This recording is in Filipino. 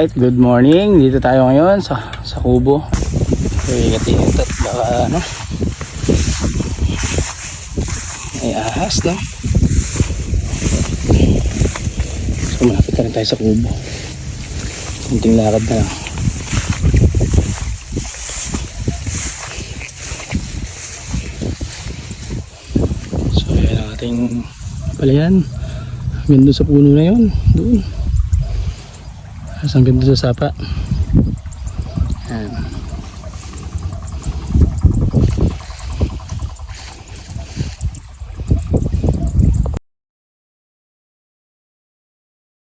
Alright, good morning. Dito tayo ngayon sa kubo. Ingat-ingat at baka ano, may ahas, no? So malapit na rin tayo sa kubo. Kunting lakad na lang. So yan ang ating palayan. Ganda sa puno na yun. Doon. Ang ganda sa sapa.